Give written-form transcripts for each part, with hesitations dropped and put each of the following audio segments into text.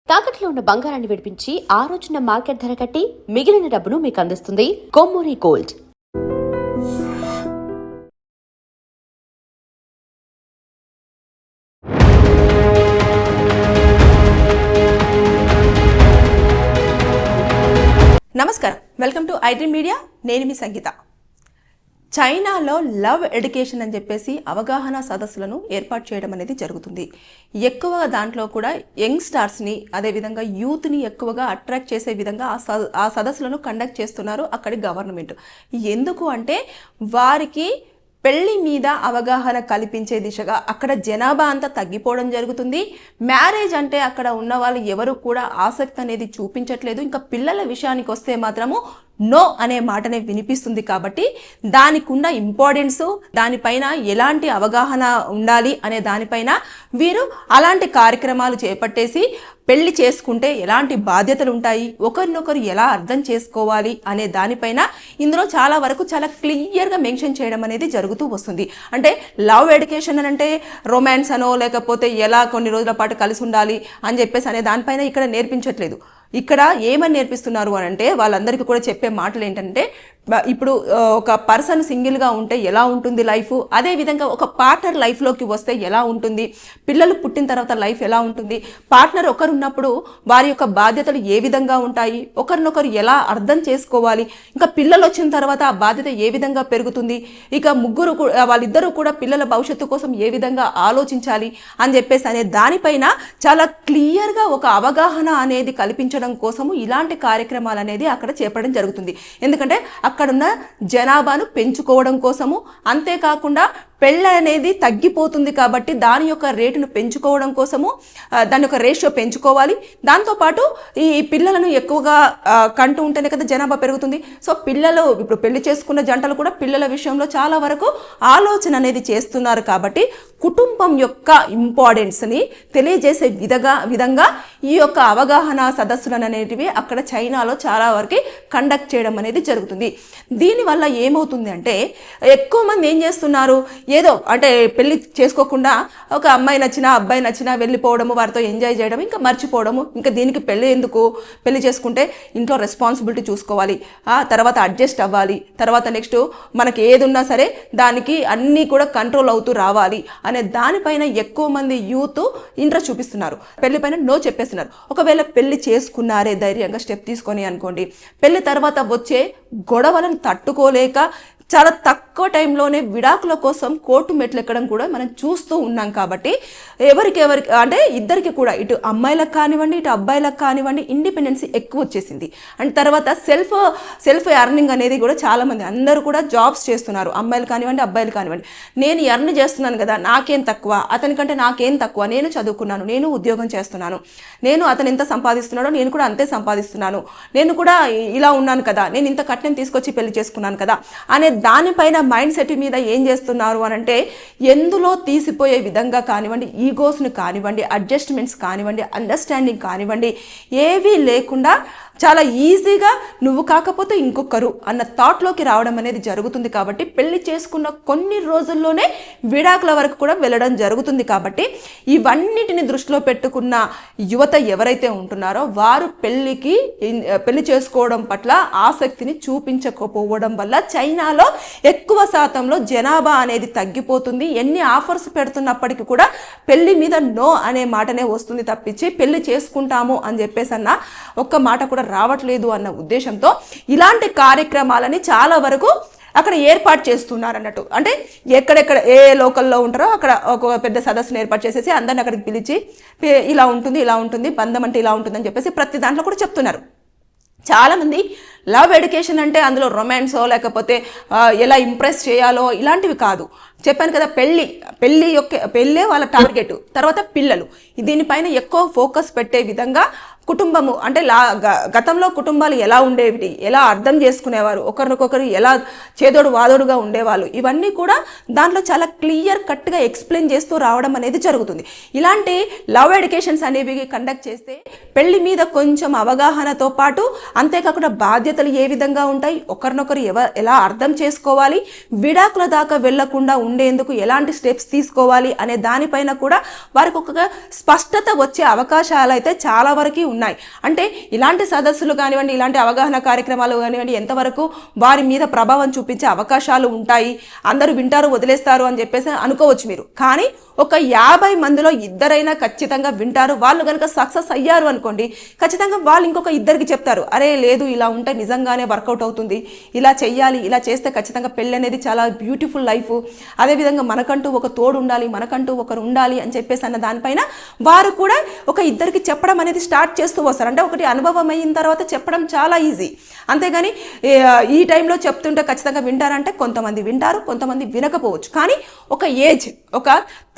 తాకట్లో ఉన్న బంగారాన్ని విడిపించి ఆ రోజున మార్కెట్ ధర కట్టి మిగిలిన డబ్బును మీకు అందిస్తుంది కొమ్మూరి గోల్డ్. నమస్కారం, వెల్కమ్ టు ఐడ్రీమ్ మీడియా. నేను మీ సంగీత. చైనాలో లవ్ ఎడ్యుకేషన్ అని చెప్పేసి అవగాహన సదస్సులను ఏర్పాటు చేయడం అనేది జరుగుతుంది. ఎక్కువగా దాంట్లో కూడా యంగ్ స్టార్స్ని, అదేవిధంగా యూత్ని ఎక్కువగా అట్రాక్ట్ చేసే విధంగా ఆ సదస్సులను కండక్ట్ చేస్తున్నారు అక్కడి గవర్నమెంట్. ఎందుకు అంటే వారికి పెళ్లి మీద అవగాహన కల్పించే దిశగా అక్కడ జనాభా అంతా తగ్గిపోవడం జరుగుతుంది. మ్యారేజ్ అంటే అక్కడ ఉన్న వాళ్ళు ఎవరు కూడా ఆసక్తి అనేది చూపించట్లేదు. ఇంకా పిల్లల విషయానికి వస్తే మాత్రము నో అనే మాటనే వినిపిస్తుంది. కాబట్టి దానికి ఉన్న ఇంపార్టెన్స్, దానిపైన ఎలాంటి అవగాహన ఉండాలి అనే దానిపైన వీరు అలాంటి కార్యక్రమాలు చేపట్టేసి పెళ్లి చేసుకుంటే ఎలాంటి బాధ్యతలు ఉంటాయి, ఒకరినొకరు ఎలా అర్థం చేసుకోవాలి అనే దానిపైన ఇందులో చాలా వరకు చాలా క్లియర్గా మెన్షన్ చేయడం అనేది జరుగుతూ వస్తుంది. అంటే లవ్ ఎడ్యుకేషన్ అని అంటే రొమాన్స్ అనో లేకపోతే ఎలా కొన్ని రోజుల పాటు కలిసి ఉండాలి అని చెప్పేసి అనే దానిపైన ఇక్కడ నేర్పించట్లేదు. ఇక్కడ ఏమని నేర్పిస్తున్నారు అని అంటే వాళ్ళందరికీ కూడా చెప్పే మాటలు ఏంటంటే, ఇప్పుడు ఒక పర్సన్ సింగిల్గా ఉంటే ఎలా ఉంటుంది లైఫ్, అదేవిధంగా ఒక పార్ట్నర్ లైఫ్లోకి వస్తే ఎలా ఉంటుంది, పిల్లలు పుట్టిన తర్వాత లైఫ్ ఎలా ఉంటుంది, పార్ట్నర్ ఒకరున్నప్పుడు వారి యొక్క బాధ్యతలు ఏ విధంగా ఉంటాయి, ఒకరినొకరు ఎలా అర్థం చేసుకోవాలి, ఇంకా పిల్లలు వచ్చిన తర్వాత ఆ బాధ్యత ఏ విధంగా పెరుగుతుంది, ఇక వాళ్ళిద్దరూ కూడా పిల్లల భవిష్యత్తు కోసం ఏ విధంగా ఆలోచించాలి అని చెప్పేసి అనే దానిపైన చాలా క్లియర్గా ఒక అవగాహన అనేది కల్పించడం కోసము ఇలాంటి కార్యక్రమాలు అనేది అక్కడ చేపట్టడం జరుగుతుంది. ఎందుకంటే అక్కడున్న జనాభాను పెంచుకోవడం కోసము, అంతేకాకుండా పెళ్ళి అనేది తగ్గిపోతుంది కాబట్టి దాని యొక్క రేటును పెంచుకోవడం కోసము, దాని యొక్క రేషియో పెంచుకోవాలి. దాంతోపాటు ఈ పిల్లలను ఎక్కువగా కంటూ ఉంటేనే కదా జనాభా పెరుగుతుంది. సో పిల్లలు ఇప్పుడు పెళ్లి చేసుకున్న జంటలు కూడా పిల్లల విషయంలో చాలా వరకు ఆలోచన అనేది చేస్తున్నారు. కాబట్టి కుటుంబం యొక్క ఇంపార్టెన్స్ని తెలియజేసే విధంగా ఈ యొక్క అవగాహన సదస్సులను అనేటివి అక్కడ చైనాలో చాలా వరకు కండక్ట్ చేయడం అనేది జరుగుతుంది. దీనివల్ల ఏమవుతుంది అంటే ఎక్కువ మంది ఏం చేస్తున్నారు, ఏదో అంటే పెళ్లి చేసుకోకుండా ఒక అమ్మాయి నచ్చినా అబ్బాయి నచ్చినా వెళ్ళిపోవడము, వారితో ఎంజాయ్ చేయడం, ఇంకా మర్చిపోవడము. ఇంకా దీనికి పెళ్ళి ఎందుకు, పెళ్లి చేసుకుంటే ఇంట్లో రెస్పాన్సిబిలిటీ చూసుకోవాలి, తర్వాత అడ్జస్ట్ అవ్వాలి, తర్వాత నెక్స్ట్ మనకి ఏది ఉన్నా సరే దానికి అన్నీ కూడా కంట్రోల్ అవుతూ రావాలి అనే దానిపైన ఎక్కువ మంది యూత్ ఇంట్రెస్ట్ చూపిస్తున్నారు. పెళ్లి పైన నో చెప్పేస్తున్నారు. ఒకవేళ పెళ్లి చేసుకున్నారే ధైర్యంగా స్టెప్ తీసుకొని అనుకోండి, పెళ్లి తర్వాత వచ్చే గొడవలను తట్టుకోలేక చాలా తక్కువ టైంలోనే విడాకుల కోసం కోర్టు మెట్లు ఎక్కడం కూడా మనం చూస్తూ ఉన్నాం. కాబట్టి ఎవరికి అంటే ఇద్దరికి కూడా, ఇటు అమ్మాయిలకు కానివ్వండి ఇటు అబ్బాయిలకు కానివ్వండి, ఇండిపెండెన్సీ ఎక్కువ వచ్చేసింది. అండ్ తర్వాత సెల్ఫ్ ఎర్నింగ్ అనేది కూడా చాలామంది అందరూ కూడా జాబ్స్ చేస్తున్నారు. అమ్మాయిలు కానివ్వండి అబ్బాయిలు కానివ్వండి. నేను ఎర్న్ చేస్తున్నాను కదా, నాకేం తక్కువ, అతనికంటే నాకేం తక్కువ, నేను చదువుకున్నాను, నేను ఉద్యోగం చేస్తున్నాను, నేను అతను ఎంత సంపాదిస్తున్నాడో నేను కూడా అంతే సంపాదిస్తున్నాను, నేను కూడా ఇలా ఉన్నాను కదా, నేను ఇంత కట్నం తీసుకొచ్చి పెళ్లి చేసుకున్నాను కదా అనే దానిపైన మైండ్ సెట్ మీద ఏం చేస్తున్నారు అని అంటే, ఎందులో తీసిపోయే విధంగా కానివ్వండి, ఈగోస్ని కానివ్వండి, అడ్జస్ట్మెంట్స్ కానివ్వండి, అండర్స్టాండింగ్ కానివ్వండి, ఏవీ లేకుండా చాలా ఈజీగా నువ్వు కాకపోతే ఇంకొకరు అన్న థాట్లోకి రావడం అనేది జరుగుతుంది. కాబట్టి పెళ్లి చేసుకున్న కొన్ని రోజుల్లోనే విడాకుల వరకు కూడా వెళ్ళడం జరుగుతుంది. కాబట్టి ఇవన్నిటిని దృష్టిలో పెట్టుకున్న యువత ఎవరైతే ఉంటున్నారో వారు పెళ్లి చేసుకోవడం పట్ల ఆసక్తిని చూపించకపోవడం వల్ల చైనాలో ఎక్కువ శాతంలో జనాభా అనేది తగ్గిపోతుంది. ఎన్ని ఆఫర్స్ పెడుతున్నప్పటికీ కూడా పెళ్లి మీద నో అనే మాటనే వస్తుంది తప్పించి పెళ్లి చేసుకుంటాము అని చెప్పేసి అన్న ఒక్క మాట కూడా రావట్లేదు అన్న ఉద్దేశంతో ఇలాంటి కార్యక్రమాలని చాలా వరకు అక్కడ ఏర్పాటు చేస్తున్నారు అన్నట్టు. అంటే ఎక్కడెక్కడ ఏ లోకల్లో ఉంటారో అక్కడ ఒక పెద్ద సదస్సును ఏర్పాటు చేసేసి అందరిని అక్కడికి పిలిచి ఇలా ఉంటుంది బంధం అంటే ఇలా ఉంటుందని చెప్పేసి ప్రతి దాంట్లో కూడా చెప్తున్నారు. చాలామంది లవ్ ఎడ్యుకేషన్ అంటే అందులో రొమాన్సో లేకపోతే ఎలా ఇంప్రెస్ చేయాలో ఇలాంటివి కాదు. చెప్పాను కదా, పెళ్ళే వాళ్ళ టార్గెట్. తర్వాత పిల్లలు, దీనిపైన ఎక్కువ ఫోకస్ పెట్టే విధంగా కుటుంబము అంటే గతంలో కుటుంబాలు ఎలా ఉండేవి, ఎలా అర్థం చేసుకునేవారు, ఒకరినొకరు ఎలా చేదోడు వాదోడుగా ఉండేవాళ్ళు, ఇవన్నీ కూడా దాంట్లో చాలా క్లియర్ కట్గా ఎక్స్ప్లెయిన్ చేస్తూ రావడం అనేది జరుగుతుంది. ఇలాంటి లవ్ ఎడ్యుకేషన్స్ అనేవి కండక్ట్ చేస్తే పెళ్లి మీద కొంచెం అవగాహనతో పాటు అంతేకాకుండా బాధ్యత బాధ్యతలు ఏ విధంగా ఉంటాయి, ఒకరినొకరు ఎలా అర్థం చేసుకోవాలి, విడాకుల దాకా వెళ్లకుండా ఉండేందుకు ఎలాంటి స్టెప్స్ తీసుకోవాలి అనే దానిపైన కూడా వారికి ఒక స్పష్టత వచ్చే అవకాశాలు అయితే చాలా వరకు ఉన్నాయి. అంటే ఇలాంటి సదస్సులు కానివ్వండి, ఇలాంటి అవగాహన కార్యక్రమాలు కానివ్వండి ఎంతవరకు వారి మీద ప్రభావం చూపించే అవకాశాలు ఉంటాయి, అందరూ వింటారు వదిలేస్తారు అని చెప్పేసి అనుకోవచ్చు మీరు. కానీ ఒక 50 మందిలో ఇద్దరైనా ఖచ్చితంగా వింటారు. వాళ్ళు కనుక సక్సెస్ అయ్యారు అనుకోండి, ఖచ్చితంగా వాళ్ళు ఇంకొక ఇద్దరికి చెప్తారు, అరే లేదు ఇలా ఉంటే నిజంగానే వర్కౌట్ అవుతుంది, ఇలా చెయ్యాలి, ఇలా చేస్తే ఖచ్చితంగా పెళ్ళి అనేది చాలా బ్యూటిఫుల్ లైఫ్, అదేవిధంగా మనకంటూ ఒక తోడు ఉండాలి, మనకంటూ ఒకరు ఉండాలి అని చెప్పేసి అన్న దానిపైన వారు కూడా ఒక ఇద్దరికి చెప్పడం అనేది స్టార్ట్ చేస్తూ వస్తారు. అంటే ఒకటి అనుభవం అయిన తర్వాత చెప్పడం చాలా ఈజీ. అంతేగాని ఈ టైంలో చెప్తుంటే ఖచ్చితంగా వింటారంటే కొంతమంది వింటారు, కొంతమంది వినకపోవచ్చు. కానీ ఒక ఏజ్ ఒక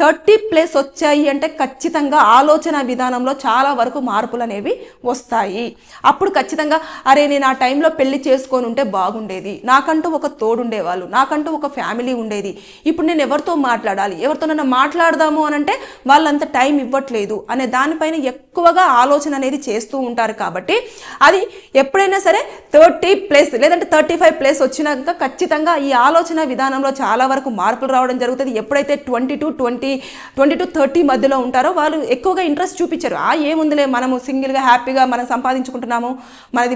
30+ వచ్చాయి అంటే ఖచ్చితంగా ఆలోచన విధానంలో చాలా వరకు మార్పులు అనేవి వస్తాయి. అప్పుడు ఖచ్చితంగా అరే నేను ఆ టైంలో పెళ్లి చేసుకొని ఉంటే బాగుండేది, నాకంటూ ఒక తోడుండేవాళ్ళు, నాకంటూ ఒక ఫ్యామిలీ ఉండేది, ఇప్పుడు నేను ఎవరితో మాట్లాడాలి, ఎవరితోనైనా మాట్లాడదాము అని అంటే వాళ్ళంత టైం ఇవ్వట్లేదు అనే దానిపైన ఎక్కువగా ఆలోచన అనేది చేస్తూ ఉంటారు. కాబట్టి అది ఎప్పుడైనా సరే 30+ లేదంటే 35+ వచ్చినాక ఖచ్చితంగా ఈ ఆలోచన విధానంలో చాలా వరకు మార్పులు రావడం జరుగుతుంది. ఎప్పుడైతే 20 to 30 మధ్యలో ఉంటారో వాళ్ళు ఎక్కువగా ఇంట్రెస్ట్ చూపించారు. ఏముందిలే మనము సింగిల్గా హ్యాపీగా మనం సంపాదించుకుంటున్నాము,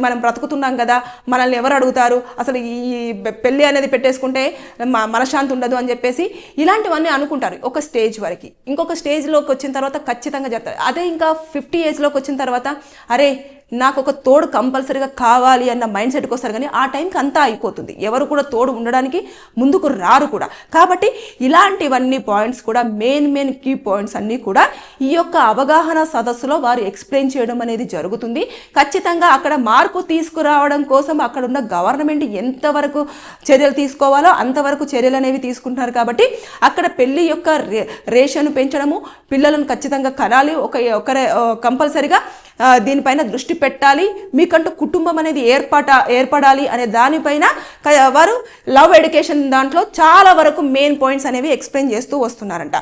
మనం బ్రతుకుతున్నాం కదా, మనల్ని ఎవరు అడుగుతారు, అసలు ఈ పెళ్ళి అనేది పెట్టేసుకుంటే మనశ్శాంతి ఉండదు అని చెప్పేసి ఇలాంటివన్నీ అనుకుంటారు ఒక స్టేజ్ వరకు. ఇంకొక స్టేజ్లోకి వచ్చిన తర్వాత ఖచ్చితంగా చెప్తారు. అదే ఇంకా 50 ఏజ్లోకి వచ్చిన తర్వాత అరే నాకు ఒక తోడు కంపల్సరీగా కావాలి అన్న మైండ్ సెట్కి వస్తారు. కానీ ఆ టైంకి అంతా అయిపోతుంది, ఎవరు కూడా తోడు ఉండడానికి ముందుకు రారు కూడా. కాబట్టి ఇలాంటివన్నీ పాయింట్స్ కూడా మెయిన్ కీ పాయింట్స్ అన్నీ కూడా ఈ యొక్క అవగాహన సదస్సులో వారు ఎక్స్ప్లెయిన్ చేయడం అనేది జరుగుతుంది. ఖచ్చితంగా అక్కడ మార్పు తీసుకురావడం కోసం అక్కడ ఉన్న గవర్నమెంట్ ఎంతవరకు చర్యలు తీసుకోవాలో అంతవరకు చర్యలు అనేవి తీసుకుంటున్నారు. కాబట్టి అక్కడ పెళ్లి యొక్క రేషను పెంచడము, పిల్లలను ఖచ్చితంగా కనాలి, ఒకరే కంపల్సరీగా దీనిపైన దృష్టి పెట్టాలి, మీకంటూ కుటుంబం అనేది ఏర్పడాలి అనే దానిపైన వారు లవ్ ఎడ్యుకేషన్ దాంట్లో చాలా వరకు మెయిన్ పాయింట్స్ అనేవి ఎక్స్ప్లెయిన్ చేస్తూ వస్తున్నారంట.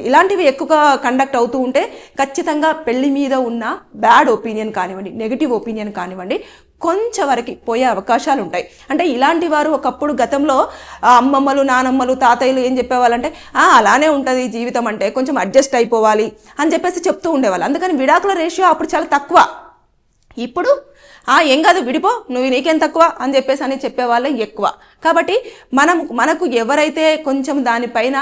ఇలాంటివి ఎక్కువగా కండక్ట్ అవుతూ ఉంటే ఖచ్చితంగా పెళ్లి మీద ఉన్న బ్యాడ్ ఒపీనియన్ కానివ్వండి, నెగిటివ్ ఒపీనియన్ కానివ్వండి కొంచెం వరకు పోయే అవకాశాలు ఉంటాయి. అంటే ఇలాంటి వారు ఒకప్పుడు గతంలో అమ్మమ్మలు, నానమ్మలు, తాతయ్యలు ఏం చెప్పేవాళ్ళంటే అలానే ఉంటుంది జీవితం, అంటే కొంచెం అడ్జస్ట్ అయిపోవాలి అని చెప్పేసి చెప్తూ ఉండేవాళ్ళు. అందుకని విడాకుల రేషియో అప్పుడు చాలా తక్కువ. ఇప్పుడు ఏం కాదు విడిపో, నీకేం తక్కువ అని చెప్పేసి చెప్పేవాళ్ళే ఎక్కువ. కాబట్టి మనకు ఎవరైతే కొంచెం దానిపైన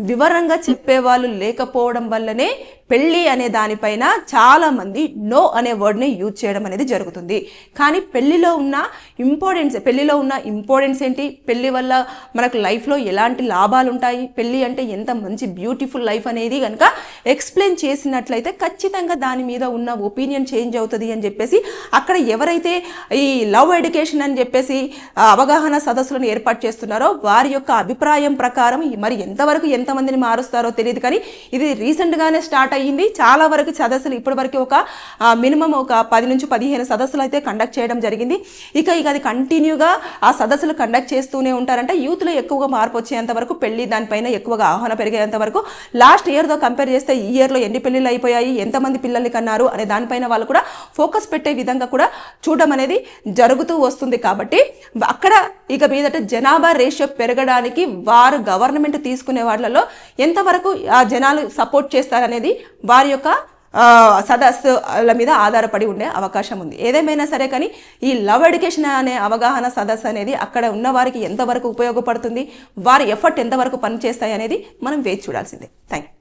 వివరంగా చెప్పేవాళ్ళు లేకపోవడం వల్లనే పెళ్ళి అనే దానిపైన చాలామంది నో అనే వర్డ్ని యూజ్ చేయడం అనేది జరుగుతుంది. కానీ పెళ్ళిలో ఉన్న ఇంపార్టెన్స్ ఏంటి, పెళ్ళి వల్ల మనకు లైఫ్లో ఎలాంటి లాభాలు ఉంటాయి, పెళ్ళి అంటే ఎంత మంచి బ్యూటిఫుల్ లైఫ్ అనేది కనుక ఎక్స్ప్లెయిన్ చేసినట్లయితే ఖచ్చితంగా దాని మీద ఉన్న ఒపీనియన్ చేంజ్ అవుతుంది అని చెప్పేసి అక్కడ ఎవరైతే ఈ లవ్ ఎడ్యుకేషన్ అని చెప్పేసి అవగాహన సదస్సులను ఏర్పాటు చేస్తున్నారో వారి యొక్క అభిప్రాయం ప్రకారం మరి ఎంతమందిని మారుస్తారో తెలియదు. కానీ ఇది రీసెంట్గానే స్టార్ట్ అయ్యింది. చాలా వరకు సదస్సులు ఇప్పటి వరకు ఒక మినిమం ఒక 10 నుంచి 15 సదస్సులు అయితే కండక్ట్ చేయడం జరిగింది. ఇక అది కంటిన్యూగా ఆ సదస్సులు కండక్ట్ చేస్తూనే ఉంటారంటే యూత్లో ఎక్కువగా మార్పు వచ్చేంత వరకు, పెళ్లి దానిపైన ఎక్కువగా ఆహ్వాన పెరిగేంత వరకు, లాస్ట్ ఇయర్తో కంపేర్ చేస్తే ఈ ఇయర్లో ఎన్ని పెళ్లిళ్ళు అయిపోయాయి, ఎంతమంది పిల్లల్ని కన్నారు అనే దానిపైన వాళ్ళు కూడా ఫోకస్ పెట్టే విధంగా కూడా చూడడం అనేది జరుగుతూ వస్తుంది. కాబట్టి అక్కడ ఇక మీదట జనాభా రేషియో పెరగడానికి వారు గవర్నమెంట్ తీసుకునే వాళ్ళలో ఎంతవరకు ఆ జనాలు సపోర్ట్ చేస్తారనేది వారి యొక్క సదస్సుల మీద ఆధారపడి ఉండే అవకాశం ఉంది. ఏదేమైనా సరే కానీ ఈ లవ్ ఎడ్యుకేషన్ అనే అవగాహన సదస్సు అనేది అక్కడ ఉన్న వారికి ఎంతవరకు ఉపయోగపడుతుంది, వారి ఎఫర్ట్ ఎంతవరకు పనిచేస్తాయి అనేది మనం వేచి చూడాల్సిందే. Thank you.